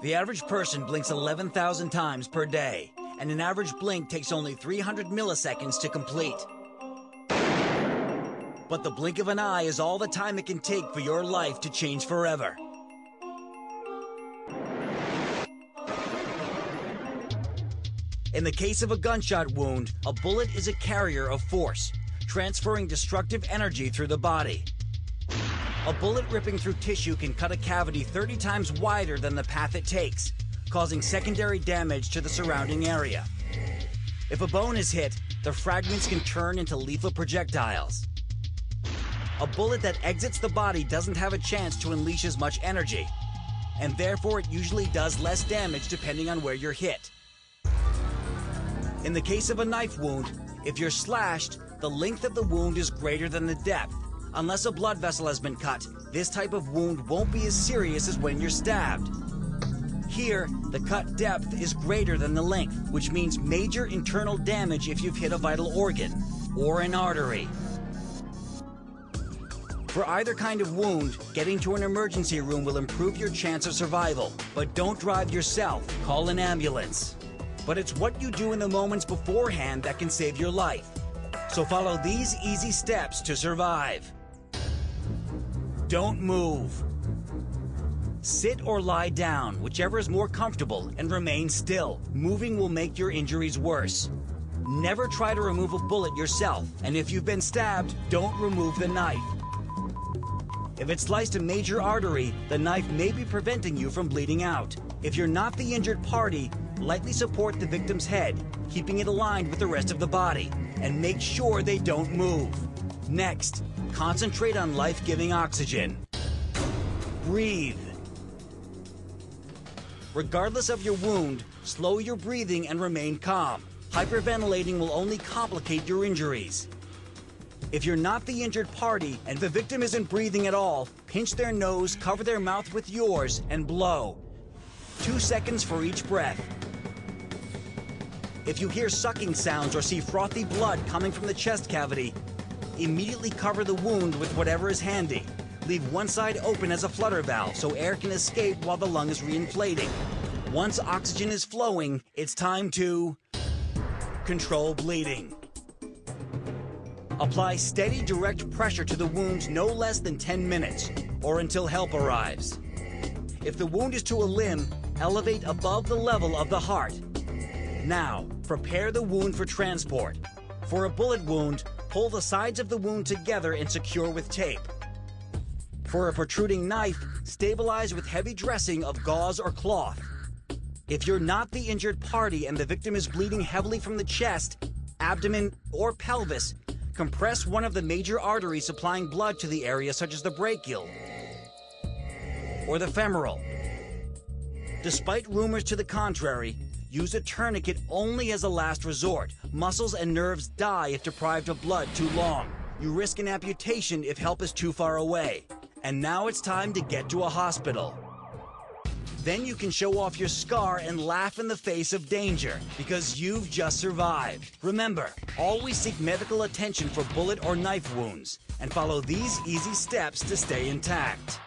The average person blinks 11,000 times per day, and an average blink takes only 300 milliseconds to complete. But the blink of an eye is all the time it can take for your life to change forever. In the case of a gunshot wound, a bullet is a carrier of force, transferring destructive energy through the body. A bullet ripping through tissue can cut a cavity 30 times wider than the path it takes, causing secondary damage to the surrounding area. If a bone is hit, the fragments can turn into lethal projectiles. A bullet that exits the body doesn't have a chance to unleash as much energy, and therefore it usually does less damage depending on where you're hit. In the case of a knife wound, if you're slashed, the length of the wound is greater than the depth. Unless a blood vessel has been cut, this type of wound won't be as serious as when you're stabbed. Here, the cut depth is greater than the length, which means major internal damage if you've hit a vital organ or an artery. For either kind of wound, getting to an emergency room will improve your chance of survival. But don't drive yourself, call an ambulance. But it's what you do in the moments beforehand that can save your life. So follow these easy steps to survive. Don't move. Sit or lie down, whichever is more comfortable, and remain still. Moving will make your injuries worse. Never try to remove a bullet yourself, and if you've been stabbed, don't remove the knife. If it sliced a major artery, the knife may be preventing you from bleeding out. If you're not the injured party, lightly support the victim's head, keeping it aligned with the rest of the body, and make sure they don't move. Next, concentrate on life-giving oxygen. Breathe. Regardless of your wound, slow your breathing and remain calm. Hyperventilating will only complicate your injuries. If you're not the injured party and the victim isn't breathing at all, pinch their nose, cover their mouth with yours, and blow. 2 seconds for each breath. If you hear sucking sounds or see frothy blood coming from the chest cavity, immediately cover the wound with whatever is handy. Leave one side open as a flutter valve so air can escape while the lung is reinflating. Once oxygen is flowing, it's time to control bleeding. Apply steady, direct pressure to the wound no less than 10 minutes, or until help arrives. If the wound is to a limb, elevate above the level of the heart. Now, prepare the wound for transport. For a bullet wound, pull the sides of the wound together and secure with tape. For a protruding knife, stabilize with heavy dressing of gauze or cloth. If you're not the injured party and the victim is bleeding heavily from the chest, abdomen, or pelvis, compress one of the major arteries supplying blood to the area, such as the brachial or the femoral. Despite rumors to the contrary, use a tourniquet only as a last resort. Muscles and nerves die if deprived of blood too long. You risk an amputation if help is too far away. And now it's time to get to a hospital. Then you can show off your scar and laugh in the face of danger because you've just survived. Remember, always seek medical attention for bullet or knife wounds and follow these easy steps to stay intact.